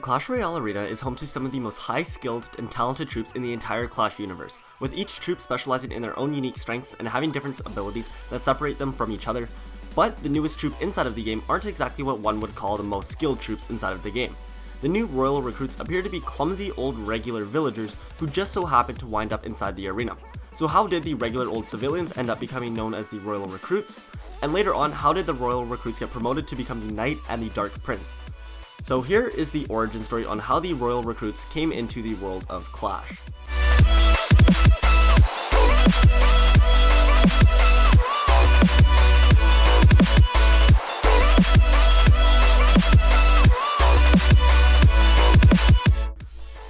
Clash Royale arena is home to some of the most high-skilled and talented troops in the entire Clash universe, with each troop specializing in their own unique strengths and having different abilities that separate them from each other. But the newest troop inside of the game aren't exactly what one would call the most skilled troops inside of the game. The new royal recruits appear to be clumsy old regular villagers who just so happen to wind up inside the arena. So how did the regular old civilians end up becoming known as the royal recruits? And later on, how did the royal recruits get promoted to become the knight and the dark prince? So here is the origin story on how the royal recruits came into the world of Clash.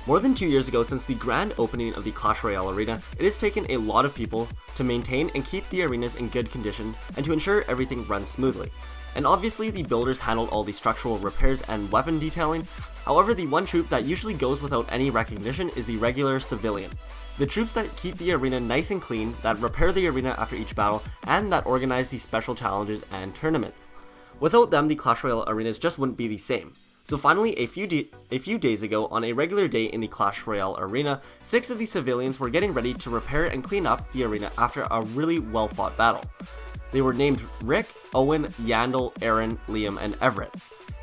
More than 2 years ago, since the grand opening of the Clash Royale arena, it has taken a lot of people to maintain and keep the arenas in good condition and to ensure everything runs smoothly. And obviously the builders handled all the structural repairs and weapon detailing. However, the one troop that usually goes without any recognition is the regular civilian. The troops that keep the arena nice and clean, that repair the arena after each battle, and that organize the special challenges and tournaments. Without them, the Clash Royale arenas just wouldn't be the same. So finally, a few days ago, on a regular day in the Clash Royale arena, 6 of the civilians were getting ready to repair and clean up the arena after a really well fought battle. They were named Rick, Owen, Yandel, Aaron, Liam, and Everett.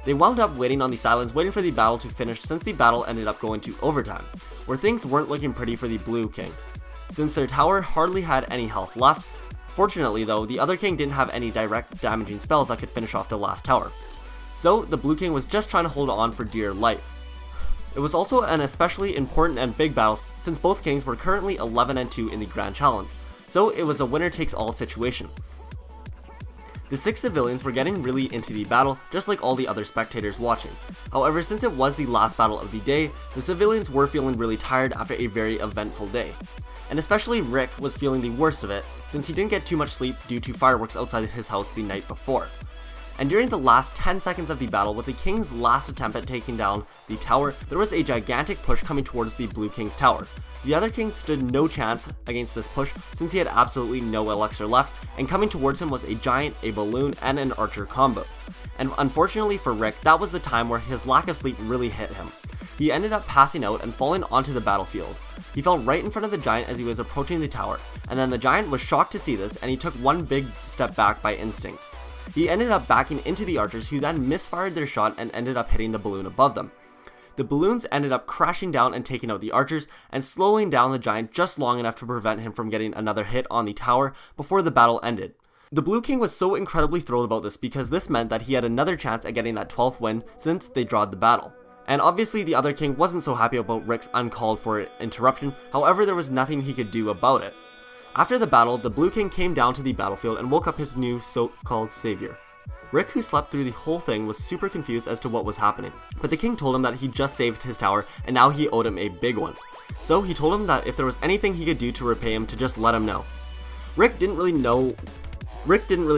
They wound up waiting on the sidelines waiting for the battle to finish, since the battle ended up going to overtime, where things weren't looking pretty for the Blue King, since their tower hardly had any health left. Fortunately though, the other king didn't have any direct damaging spells that could finish off the last tower. So the Blue King was just trying to hold on for dear life. It was also an especially important and big battle, since both kings were currently 11-2 in the Grand Challenge, so it was a winner-takes-all situation. The 6 civilians were getting really into the battle, just like all the other spectators watching. However, since it was the last battle of the day, the civilians were feeling really tired after a very eventful day. And especially Rick was feeling the worst of it, since he didn't get too much sleep due to fireworks outside his house the night before. And during the last 10 seconds of the battle, with the king's last attempt at taking down the tower, there was a gigantic push coming towards the Blue King's tower. The other king stood no chance against this push, since he had absolutely no elixir left, and coming towards him was a giant, a balloon, and an archer combo. And unfortunately for Rick, that was the time where his lack of sleep really hit him. He ended up passing out and falling onto the battlefield. He fell right in front of the giant as he was approaching the tower, and then the giant was shocked to see this, and he took one big step back by instinct. He ended up backing into the archers, who then misfired their shot and ended up hitting the balloon above them. The balloons ended up crashing down and taking out the archers and slowing down the giant just long enough to prevent him from getting another hit on the tower before the battle ended. The Blue King was so incredibly thrilled about this because this meant that he had another chance at getting that 12th win since they drawed the battle. And obviously the other king wasn't so happy about Rick's uncalled for interruption, however there was nothing he could do about it. After the battle, the Blue King came down to the battlefield and woke up his new so-called savior. Rick, who slept through the whole thing, was super confused as to what was happening, but the king told him that he just saved his tower and now he owed him a big one. So he told him that if there was anything he could do to repay him, to just let him know. Rick didn't really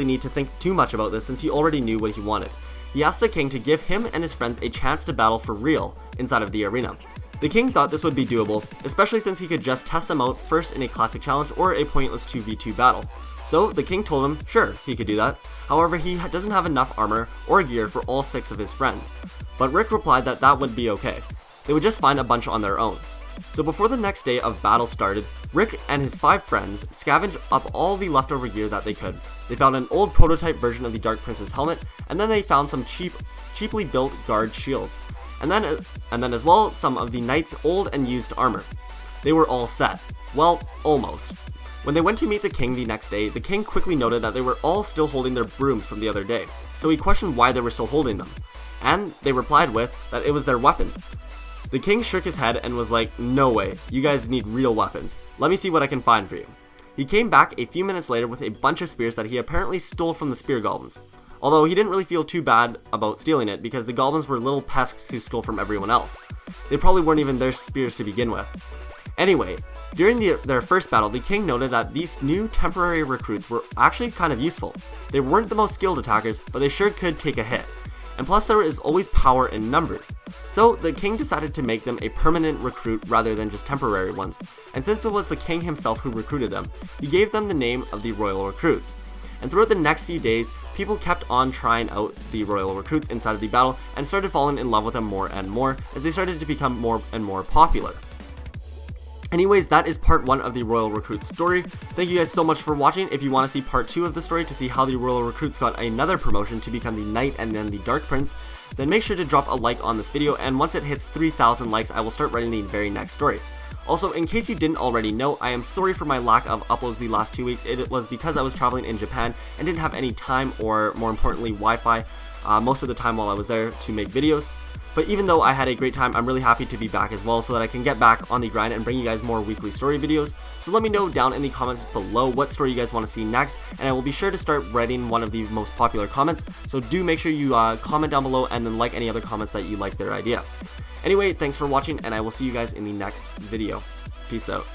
need to think too much about this, since he already knew what he wanted. He asked the king to give him and his friends a chance to battle for real inside of the arena. The king thought this would be doable, especially since he could just test them out first in a classic challenge or a pointless 2v2 battle. So the king told him sure, he could do that. However, he doesn't have enough armor or gear for all 6 of his friends. But Rick replied that that would be okay. They would just find a bunch on their own. So before the next day of battle started, Rick and his 5 friends scavenged up all the leftover gear that they could. They found an old prototype version of the Dark Prince's helmet, and then they found some cheaply built guard shields. And then as well some of the knight's old and used armor. They were all set. Well, almost. When they went to meet the king the next day, the king quickly noted that they were all still holding their brooms from the other day, so he questioned why they were still holding them, and they replied with that it was their weapon. The king shook his head and was like, no way, you guys need real weapons, let me see what I can find for you. He came back a few minutes later with a bunch of spears that he apparently stole from the spear goblins, although he didn't really feel too bad about stealing it because the goblins were little pests who stole from everyone else. They probably weren't even their spears to begin with. Anyway, during their first battle, the king noted that these new temporary recruits were actually kind of useful. They weren't the most skilled attackers, but they sure could take a hit. And plus there is always power in numbers. So the king decided to make them a permanent recruit rather than just temporary ones. And since it was the king himself who recruited them, he gave them the name of the royal recruits. And throughout the next few days, people kept on trying out the royal recruits inside of the battle and started falling in love with them more and more as they started to become more and more popular. Anyways, that is part 1 of the Royal Recruit story. Thank you guys so much for watching. If you want to see part 2 of the story to see how the Royal Recruits got another promotion to become the Knight and then the Dark Prince, then make sure to drop a like on this video, and once it hits 3,000 likes, I will start writing the very next story. Also, in case you didn't already know, I am sorry for my lack of uploads the last 2 weeks. It was because I was traveling in Japan and didn't have any time, or more importantly, Wi-Fi, most of the time while I was there to make videos. But even though I had a great time, I'm really happy to be back as well so that I can get back on the grind and bring you guys more weekly story videos. So let me know down in the comments below what story you guys want to see next, and I will be sure to start writing one of the most popular comments. So do make sure you comment down below and then like any other comments that you like their idea. Anyway, thanks for watching, and I will see you guys in the next video. Peace out.